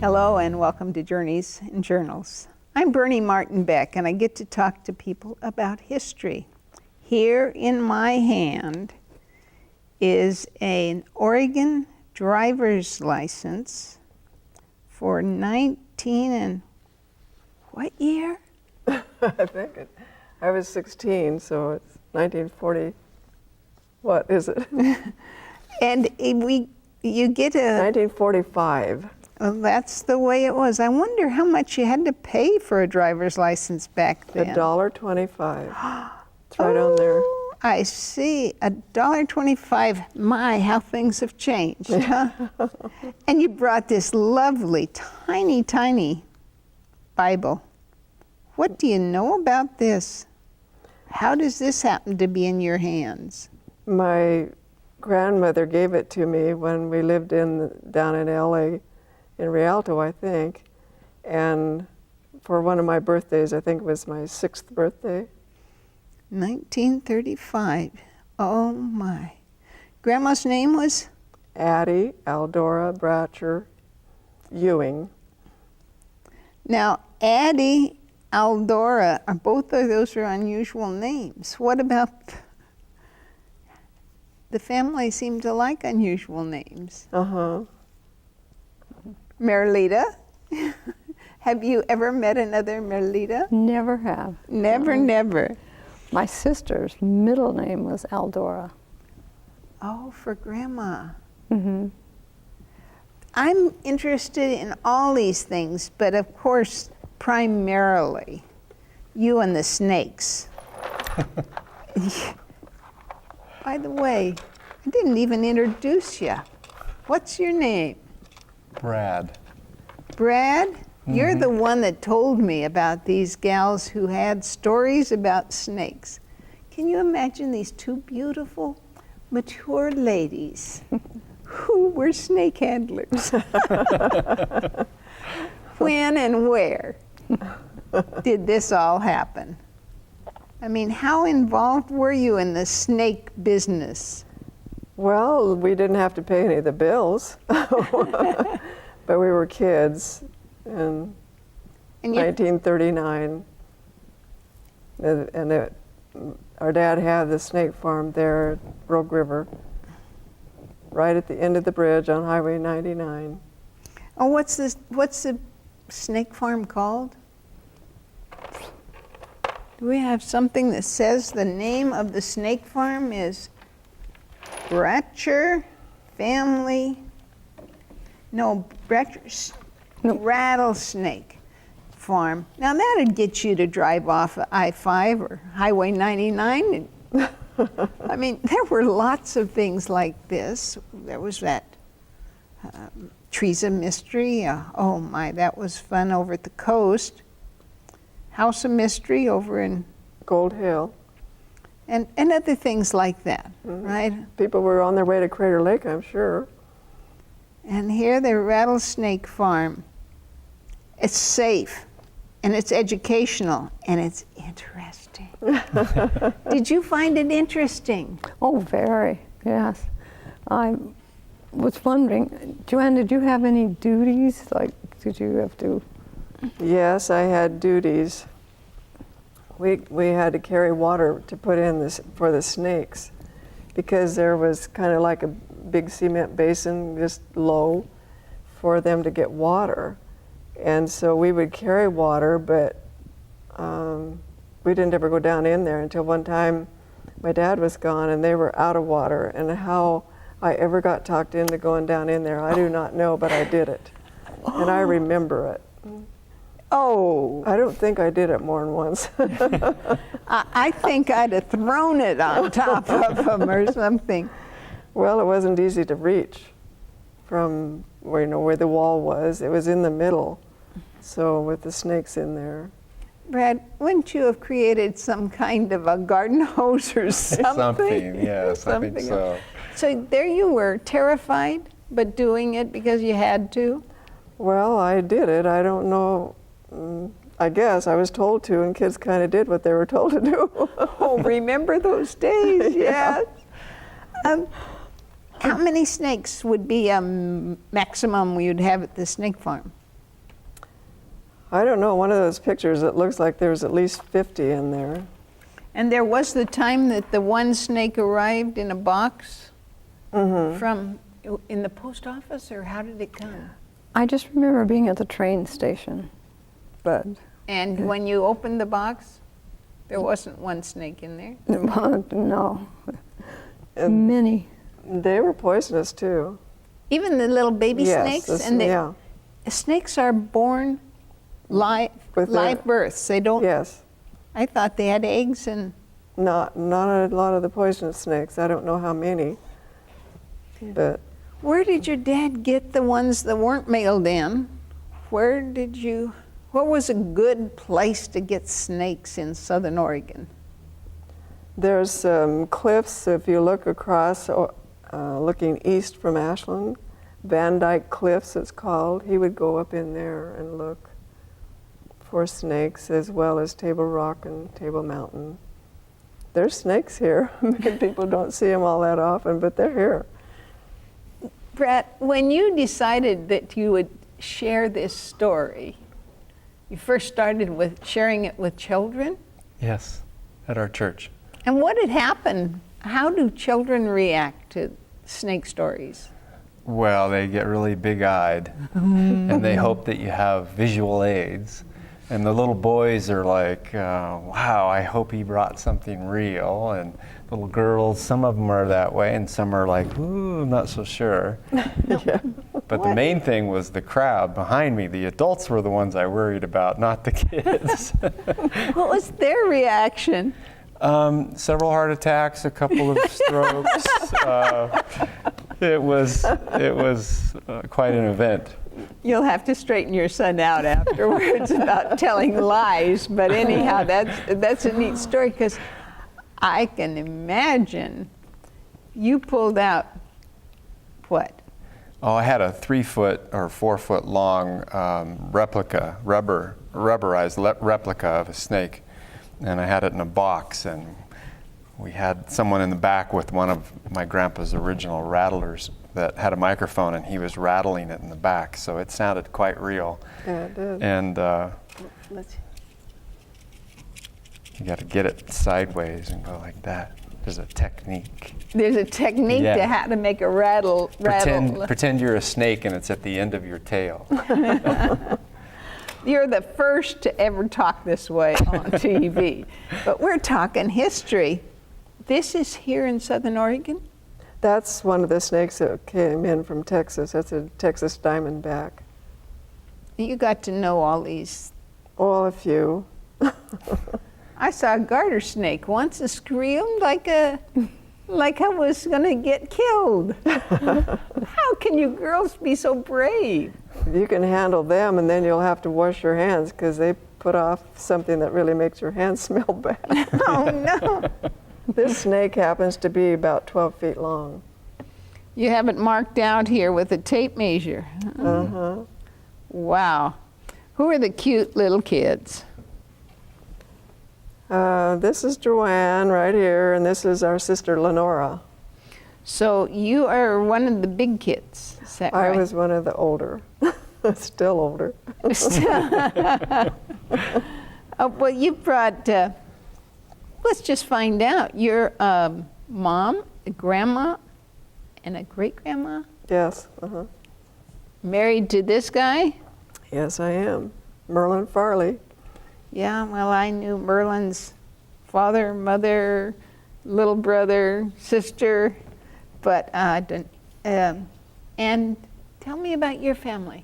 Hello and welcome to Journeys and Journals. I'm Bernie Martin Beck and I get to talk to people about history. Here in my hand is an Oregon driver's license for 19 and what year? I think I was 16, so it's 1940. What is it? And you get a 1945. Well, that's the way it was. I wonder how much you had to pay for a driver's license back then. $1.25. It's right on there. I see. $1.25. My, how things have changed, huh? And you brought this lovely, tiny, tiny Bible. What do you know about this? How does this happen to be in your hands? My grandmother gave it to me when we lived down in LA, in Rialto, I think. And for one of my birthdays, I think it was my 6th birthday. 1935. Oh my. Grandma's name was? Addie Aldora Bratcher Ewing. Now, Addie, Aldora, both of those are unusual names. What about the family seemed to like unusual names? Uh-huh. Merlita? Have you ever met another Merlita? Never have. Never, never. My sister's middle name was Aldora. Oh, for Grandma. Mm-hmm. I'm interested in all these things, but of course, primarily, you and the snakes. By the way, I didn't even introduce you. What's your name? Brad. Brad? You're the one that told me about these gals who had stories about snakes. Can you imagine these two beautiful, mature ladies who were snake handlers? When and where did this all happen? I mean, how involved were you in the snake business? Well, we didn't have to pay any of the bills, but we were kids in 1939. Our dad had the snake farm there at Rogue River, right at the end of the bridge on Highway 99. Oh, what's the snake farm called? Do we have something that says the name of the snake farm is Bratcher Family? No, Bratcher Rattlesnake Farm. Now that'd get you to drive off I-5 or Highway 99. I mean, there were lots of things like this. There was that Trees of Mystery. Oh my, that was fun over at the coast. House of Mystery over in Gold Hill. And other things like that, right? People were on their way to Crater Lake, I'm sure. And here the Rattlesnake Farm. It's safe, and it's educational, and it's interesting. Did you find it interesting? Oh, very, yes. I was wondering, JoAnn, did you have any duties? Like, did you have to? Yes, I had duties. We had to carry water to put in this for the snakes because there was kind of like a big cement basin just low for them to get water. And so we would carry water, but we didn't ever go down in there until one time my dad was gone and they were out of water. And how I ever got talked into going down in there, I do not know, but I did it. And I remember it. Oh. I don't think I did it more than once. I think I'd have thrown it on top of them or something. Well, it wasn't easy to reach from where the wall was. It was in the middle, so with the snakes in there. Brad, wouldn't you have created some kind of a garden hose or something? Something, yes, I think so. So there you were, terrified, but doing it because you had to? Well, I did it. I don't know. I guess I was told to, and kids kind of did what they were told to do. Oh, remember those days? Yeah. Yes. How many snakes would be a maximum you'd have at the snake farm? I don't know, one of those pictures, it looks like there's at least 50 in there. And there was the time that the one snake arrived in a box from in the post office, or how did it come? I just remember being at the train station, but And when you opened the box, there wasn't one snake in there? no, And many. they were poisonous too. Even the little baby snakes? And yeah, snakes are born live With their- births. They don't. yes. I thought they had eggs and. Not a lot of the poisonous snakes. I don't know how many, but Where did your dad get the ones that weren't mailed in? What was a good place to get snakes in Southern Oregon? there's some cliffs. If you look across, looking east from Ashland, Van Dyke Cliffs it's called. He would go up in there and look for snakes, as well as Table Rock and Table Mountain. There's snakes here. Many people don't see them all that often, but they're here. Brett, when you decided that you would share this story, you first started with sharing it with children? Yes, at our church. And what had happened? How do children react to snake stories? Well, they get really big-eyed, and they hope that you have visual aids. And the little boys are like, wow, I hope he brought something real. And little girls, some of them are that way, and some are like, ooh, not so sure. Yeah. But the main thing was the crowd behind me. The adults were the ones I worried about, not the kids. What was their reaction? Several heart attacks, a couple of strokes. It was quite an event. You'll have to straighten your son out afterwards about telling lies. But anyhow, that's a neat story, because I can imagine you pulled out what? Oh, I had a 3-foot or 4-foot long rubberized replica of a snake, and I had it in a box, and we had someone in the back with one of my grandpa's original rattlers that had a microphone, and he was rattling it in the back, so it sounded quite real. Yeah, it did. And Let's you got to get it sideways and go like that. There's a technique. There's a technique Yeah. to how to make a rattle. Pretend you're a snake and it's at the end of your tail. You're the first to ever talk this way on TV. But we're talking history. This is here in Southern Oregon? That's one of the snakes that came in from Texas. That's a Texas diamondback. You got to know all these. Oh, a few. I saw a garter snake once and screamed like I was gonna get killed. How can you girls be so brave? You can handle them, and then you'll have to wash your hands, because they put off something that really makes your hands smell bad. Oh no. This snake happens to be about 12 feet long. You have it marked out here with a tape measure. Uh-huh. Wow. Who are the cute little kids? This is JoAnn right here, and this is our sister Lenora. So you are one of the big kids, is that I right? was one of the older, still older. Well, you brought, let's just find out. Your mom, a grandma, and a great-grandma Yes, uh-huh. married to this guy? Yes, I am. Merlin Fjarli. Yeah, well, I knew Merlin's father, mother, little brother, sister, but and tell me about your family.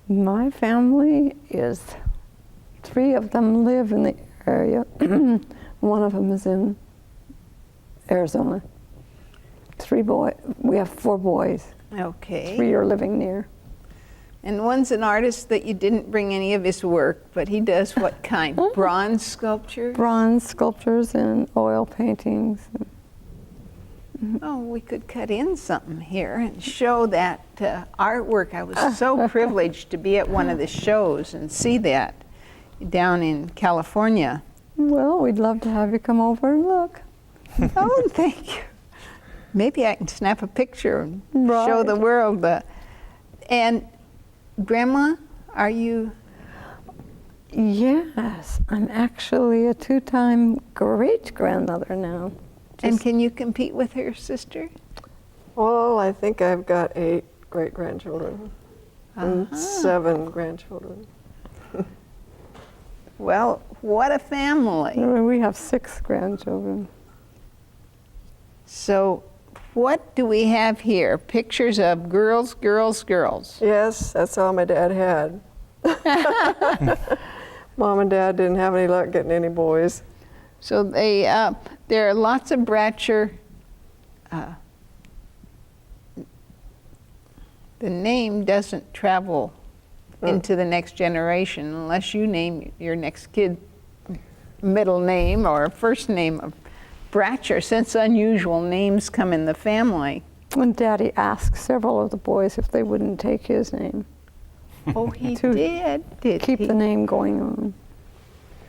My family is, 3 of them live in the area. One of them is in Arizona. 3 boys. We have 4 boys. Okay. 3 are living near. And one's an artist that you didn't bring any of his work, but he does what kind? Bronze sculpture? Bronze sculptures and oil paintings. Oh, we could cut in something here and show that artwork. I was so privileged to be at one of the shows and see that down in California. Well, we'd love to have you come over and look. Oh, thank you. Maybe I can snap a picture and show Right. the world. And Grandma, are you Yes, I'm actually a 2-time great-grandmother now. And can you compete with her sister? Well, I think I've got 8 great-grandchildren and 7 grandchildren. Well, what a family. We have 6 grandchildren. So what do we have here? Pictures of girls, girls, girls. Yes, that's all my dad had. Mom and Dad didn't have any luck getting any boys. So they, there are lots of Bratcher. The name doesn't travel into the next generation unless you name your next kid middle name or first name of Bratcher, since unusual names come in the family. And Daddy asked several of the boys if they wouldn't take his name. Oh, he To did keep he? the name going on.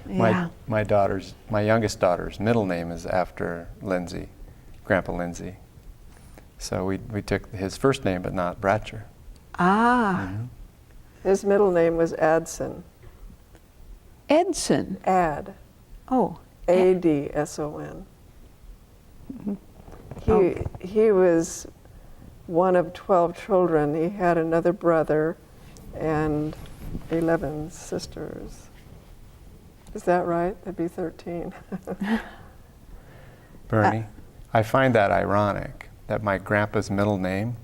Yeah. My youngest daughter's middle name is after Lindsay, Grandpa Lindsay. So we took his first name, but not Bratcher. Ah, His middle name was Adson. Edson. Ad. Oh, A-D-S-O-N. He was one of 12 children. He had another brother and 11 sisters. Is that right? That'd be 13. Bernie, I find that ironic that my grandpa's middle name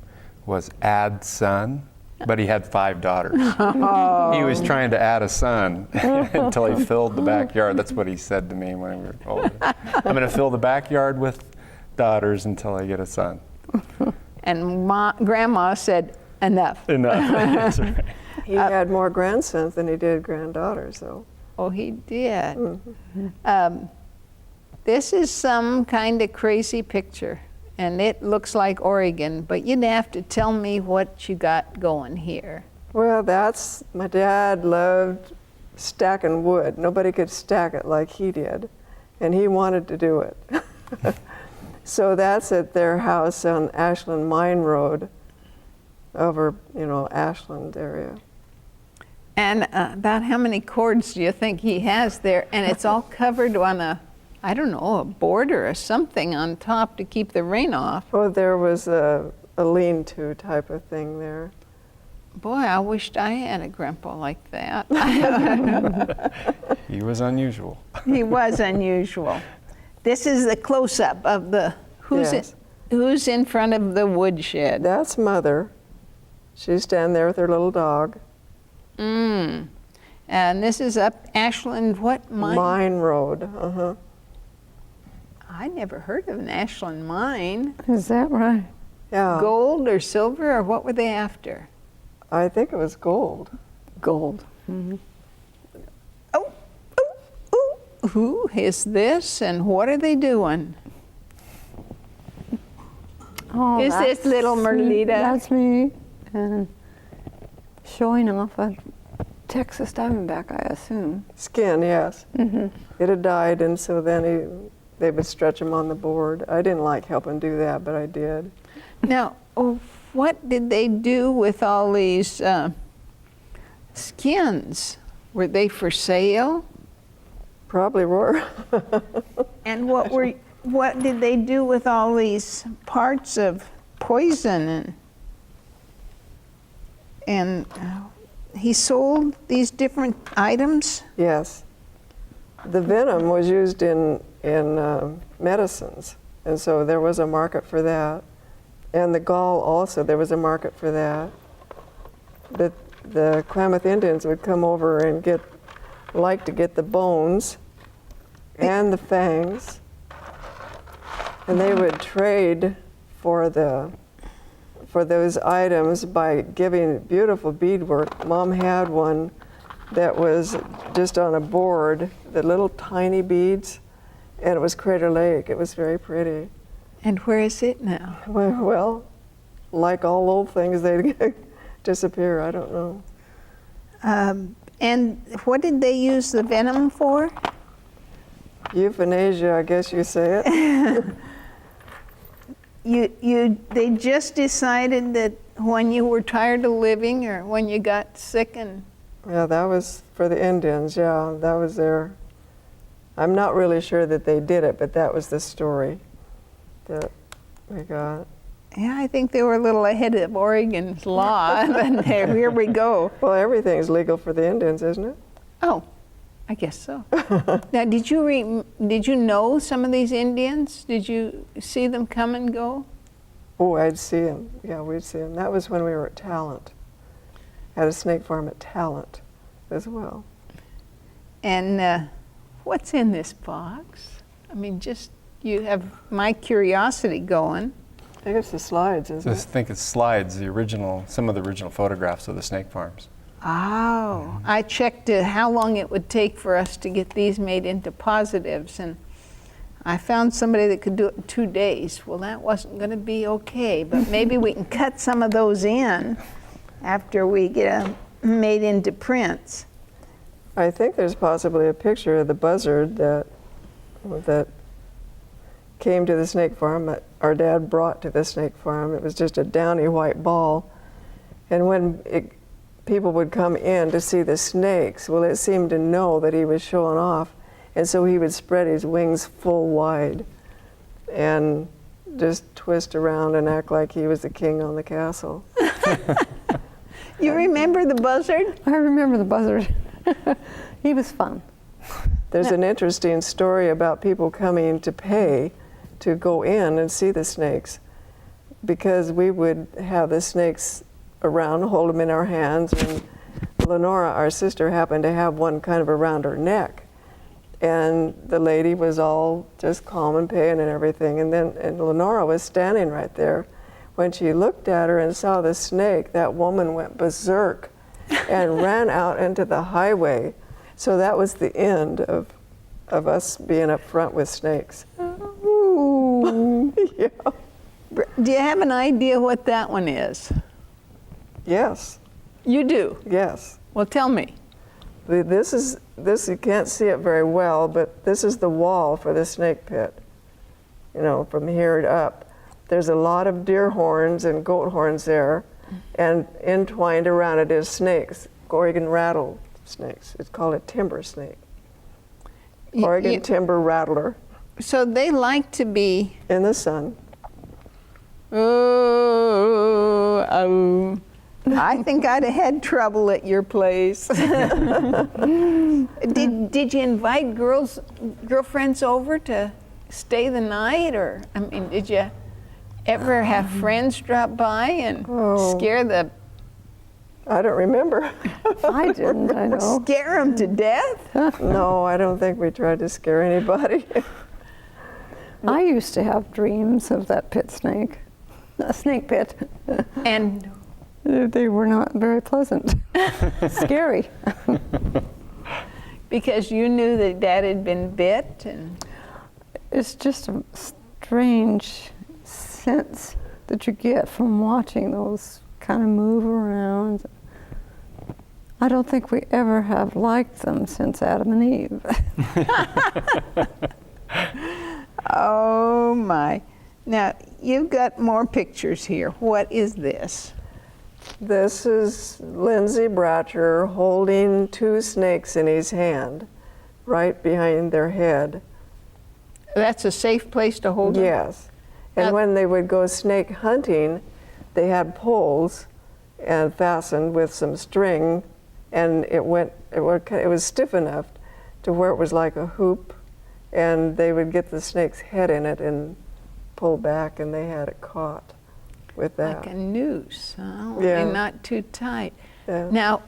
was Add Son, but he had 5 daughters. He was trying to add a son until he filled the backyard. That's what he said to me when we were older. I'm going to fill the backyard with daughters until I get a son. and Grandma said, enough. Enough. That's right. He had more grandsons than he did granddaughters, though. Oh, he did. This is some kind of crazy picture, and it looks like Oregon, but you'd have to tell me what you got going here. Well, my dad loved stacking wood. Nobody could stack it like he did, and he wanted to do it. So that's at their house on Ashland Mine Road, over, Ashland area. And about how many cords do you think he has there? And it's all covered on a border or something on top to keep the rain off. Oh, there was a lean-to type of thing there. Boy, I wished I had a grandpa like that. He was unusual. He was unusual. This is the close-up of the, Yes. who's in front of the woodshed? That's Mother. She's standing there with her little dog. And this is up Ashland, what mine? Mine Road, uh-huh. I never heard of an Ashland mine. Is that right? Yeah, Gold or silver, or what were they after? I think it was gold. Gold. Oh, who is this and what are they doing? Oh, Is this little Merlita? That's me. And showing off a Texas Diamondback, I assume. Skin, yes. It had died, and so then they would stretch him on the board. I didn't like helping do that, but I did. Now, what did they do with all these skins? Were they for sale? Probably were. And what did they do with all these parts of poison? And he sold these different items? Yes. The venom was used in medicines, and so there was a market for that. And the gall also, there was a market for that. The Klamath Indians would come over and like to get the bones and the fangs, and they would trade for those items by giving beautiful beadwork. Mom had one that was just on a board, the little tiny beads, and it was Crater Lake. It was very pretty. And where is it now? Well, like all old things, they disappear. I don't know. And what did they use the venom for? Euthanasia, I guess you say it. They just decided that when you were tired of living or when you got sick and Yeah, that was for the Indians. Yeah, that was their. I'm not really sure that they did it, but that was the story that we got. Yeah, I think they were a little ahead of Oregon's law, but here we go. Well, everything's legal for the Indians, isn't it? Oh, I guess so. Now, did you know some of these Indians? Did you see them come and go? Oh, I'd see them. Yeah, we'd see them. That was when we were at Talent. Had a snake farm at Talent as well. And what's in this box? I mean, just you have my curiosity going. I think it's the slides, isn't I it? think it's slides, some of the original photographs of the snake farms. Oh, I checked how long it would take for us to get these made into positives, and I found somebody that could do it in 2 days. Well, that wasn't going to be okay, but maybe we can cut some of those in after we get them made into prints. I think there's possibly a picture of the buzzard that came to the snake farm that our dad brought to the snake farm. It was just a downy white ball. And when people would come in to see the snakes, well, it seemed to know that he was showing off. And so he would spread his wings full wide and just twist around and act like he was the king on the castle. You remember the buzzard? I remember the buzzard. He was fun. There's an interesting story about people coming to pay to go in and see the snakes, because we would have the snakes around, hold them in our hands, and Lenora, our sister, happened to have one kind of around her neck. And the lady was all just calm and paying and everything. And Lenora was standing right there. When she looked at her and saw the snake, that woman went berserk and ran out into the highway. So that was the end of us being up front with snakes. Ooh. Yeah. Do you have an idea what that one is? Yes. You do? Yes. Well, tell me. This you can't see it very well, but this is the wall for the snake pit. You know, from here up. There's a lot of deer horns and goat horns there, and entwined around it is snakes, Oregon rattlesnakes. It's called a timber snake. Oregon timber rattler. So they like to be. In the sun. Oh. I think I'd have had trouble at your place. Did you invite girlfriends over to stay the night, or I mean, did you ever have friends drop by and scare the? I don't remember. I didn't, I know. Scare them to death? No, I don't think we tried to scare anybody. I used to have dreams of that pit snake, a snake pit. And They were not very pleasant. Scary. because you knew that Dad had been bit, and It's just a strange sense that you get from watching those kind of move around. I don't think we ever have liked them since Adam and Eve. oh my. Now, you've got more pictures here. What is this? This is Lindsay Bratcher holding 2 snakes in his hand, right behind their head. That's a safe place to hold them? Yes. And when they would go snake hunting, they had poles and fastened with some string, and it was stiff enough to where it was like a hoop, and they would get the snake's head in it and pull back, and they had it caught with that. Like a noose, huh? Yeah. And not too tight. Yeah. Now,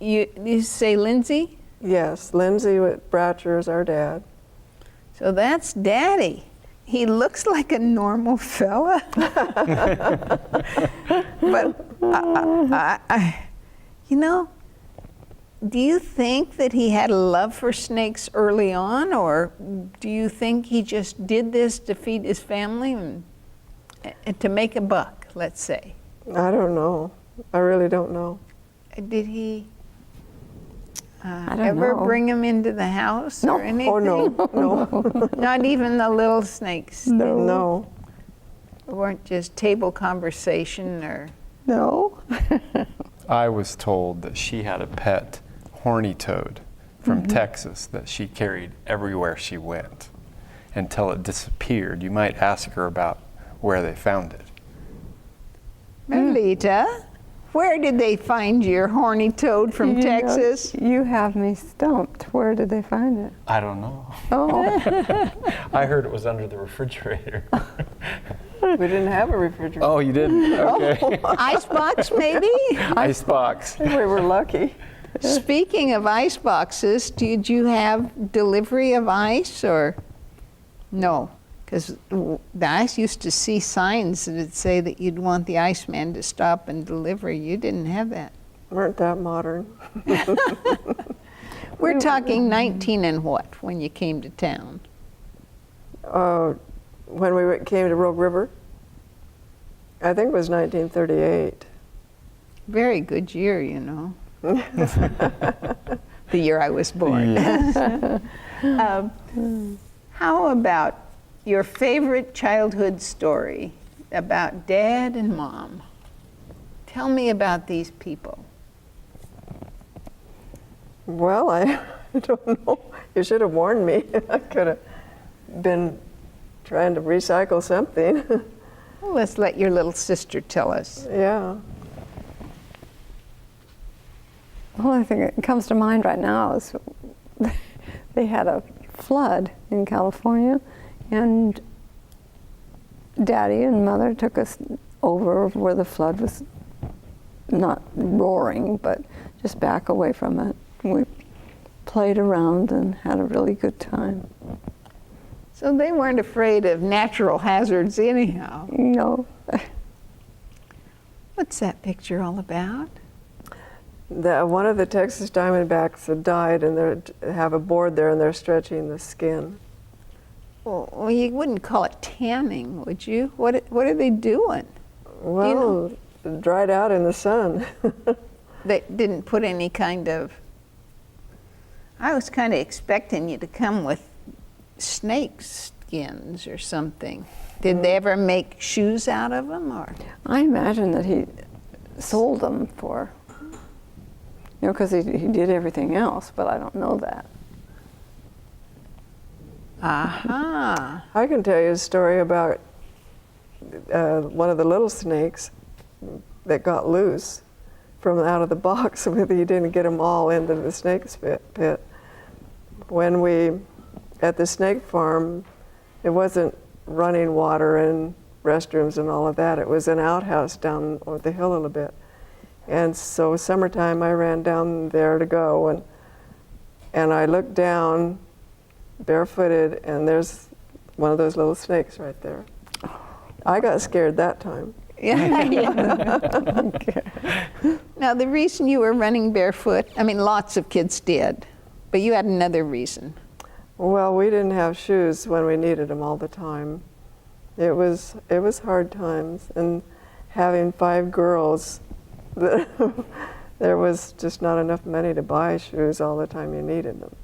you say Lindsay? Yes, Lindsay Bratcher is our dad. So that's Daddy. He looks like a normal fella. But, you know, do you think that he had a love for snakes early on, or do you think he just did this to feed his family and to make a buck, let's say? I don't know. I really don't know. Did he don't ever know. bring him into the house No. or anything? Oh, no, no, Not even the little snakes? no. It weren't just table conversation or? No. I was told that she had a pet horny toad from Texas that she carried everywhere she went until it disappeared. You might ask her about where they found it. Leta, where did they find your horny toad from Texas? You have me stumped. Where did they find it? I don't know. Oh, I heard it was under the refrigerator. We didn't have a refrigerator. Oh, you didn't? Okay. Icebox, maybe? Icebox. We were lucky. Speaking of ice boxes, did you have delivery of ice or no? Because the ice used to see signs that would say that you'd want the iceman to stop and deliver. You didn't have that. Weren't that modern. We're talking 19 and what when you came to town? When we came to Rogue River, I think it was 1938. Very good year, you know. The year I was born. Yes. How about your favorite childhood story about Dad and Mom? Tell me about these people. Well, I don't know. You should have warned me. I could have been trying to recycle something. Well, let's let your little sister tell us. Yeah. the only thing that comes to mind right now is they had a flood in California, and Daddy and Mother took us over where the flood was not roaring, but just back away from it. We played around and had a really good time. So they weren't afraid of natural hazards anyhow. No. What's that picture all about? One of the Texas Diamondbacks had died, and they have a board there, and they're stretching the skin. Well, you wouldn't call it tanning, would you? What are they doing? Well, dried out in the sun. They didn't put any kind of... I was kind of expecting you to come with snake skins or something. Did they ever make shoes out of them, or? I imagine that he sold them for, because he did everything else, but I don't know that. Aha. I can tell you a story about one of the little snakes that got loose from out of the box. He didn't get them all into the snake pit. When we, at the snake farm, it wasn't running water and restrooms and all of that. It was an outhouse down the hill a little bit. And so summertime, I ran down there to go, and I looked down barefooted, and there's one of those little snakes right there. I got scared that time. Yeah. Now, the reason you were running barefoot, I mean, lots of kids did, but you had another reason. Well, we didn't have shoes when we needed them all the time. It was hard times, and having 5 girls, there was just not enough money to buy shoes all the time you needed them.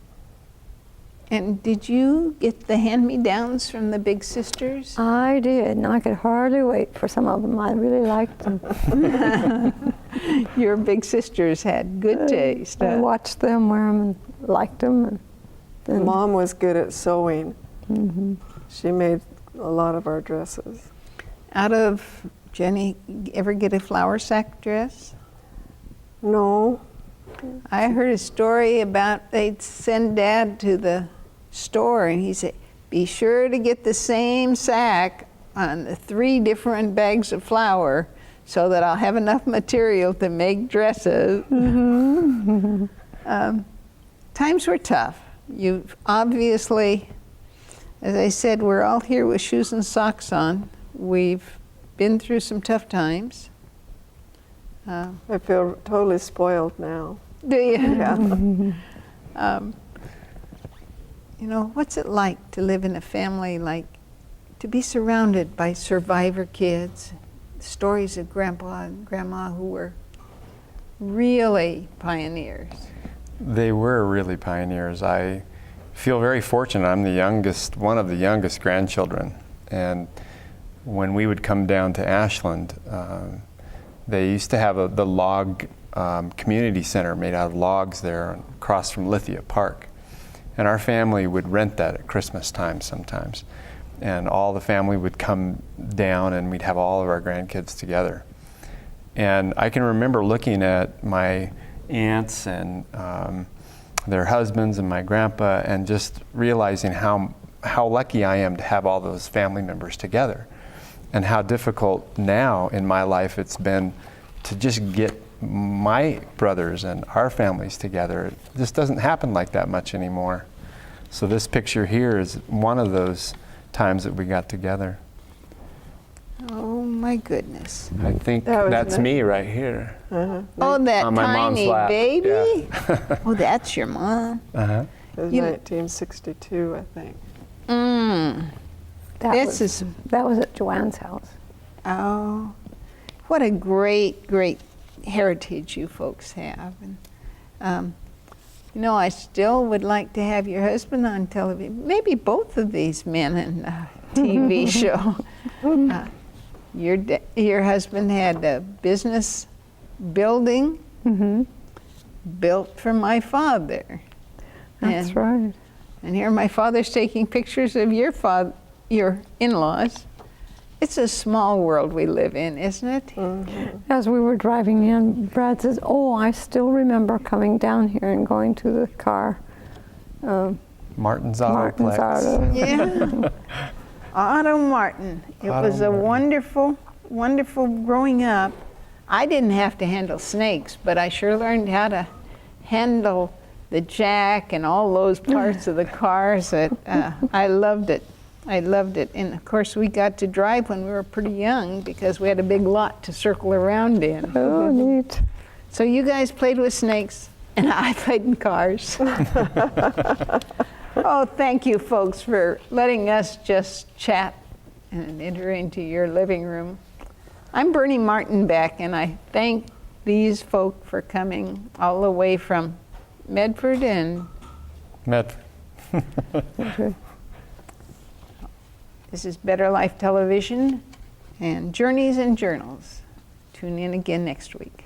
And did you get the hand-me-downs from the big sisters? I did, and I could hardly wait for some of them. I really liked them. Your big sisters had good taste. I watched them wear them and liked them. And Mom was good at sewing. Mm-hmm. She made a lot of our dresses. Out of, Jenny, ever get a flour sack dress? No. I heard a story about they'd send Dad to the store, and he said, be sure to get the same sack on the 3 different bags of flour so that I'll have enough material to make dresses. Mm-hmm. Times were tough. You obviously, as I said, we're all here with shoes and socks on. We've been through some tough times. I feel totally spoiled now. Do you? Yeah. You know, what's it like to live in a family, like to be surrounded by survivor kids, stories of Grandpa and Grandma who were really pioneers? They were really pioneers. I feel very fortunate. I'm the youngest, one of the youngest grandchildren. And when we would come down to Ashland, they used to have the log community center made out of logs there across from Lithia Park. And our family would rent that at Christmas time sometimes. And all the family would come down and we'd have all of our grandkids together. And I can remember looking at my aunts and their husbands and my grandpa and just realizing how lucky I am to have all those family members together, and how difficult now in my life it's been to just get my brothers and our families together. It just doesn't happen like that much anymore. So this picture here is one of those times that we got together. Oh my goodness. I think That was that's nice. me right here. Oh, that On my mom's tiny lap. baby. Yeah. Oh, that's your mom. Uh-huh. It was You know- 1962, I think. This is, That was at JoAnn's house. oh, what a great, great heritage you folks have. And, you know, I still would like to have your husband on television, maybe both of these men in a TV show. Your husband had a business building built for my father. That's And- right. And here my father's taking pictures of your in-laws. It's a small world we live in, isn't it? As we were driving in, Brad says, "Oh, I still remember coming down here and going to the car." Martin's Martin's Autoplex. Auto. Yeah. Otto Martin. It Otto was a Martin. wonderful, wonderful growing up. I didn't have to handle snakes, but I sure learned how to handle the jack and all those parts of the cars. That I loved it. I loved it. And of course, we got to drive when we were pretty young because we had a big lot to circle around in. Oh, neat. So you guys played with snakes, and I played in cars. Oh, thank you, folks, for letting us just chat and enter into your living room. I'm Bernie Martin Beck, and I thank these folk for coming all the way from Medford and Medford. Okay. this is Better Life Television and Journeys and Journals. Tune in again next week.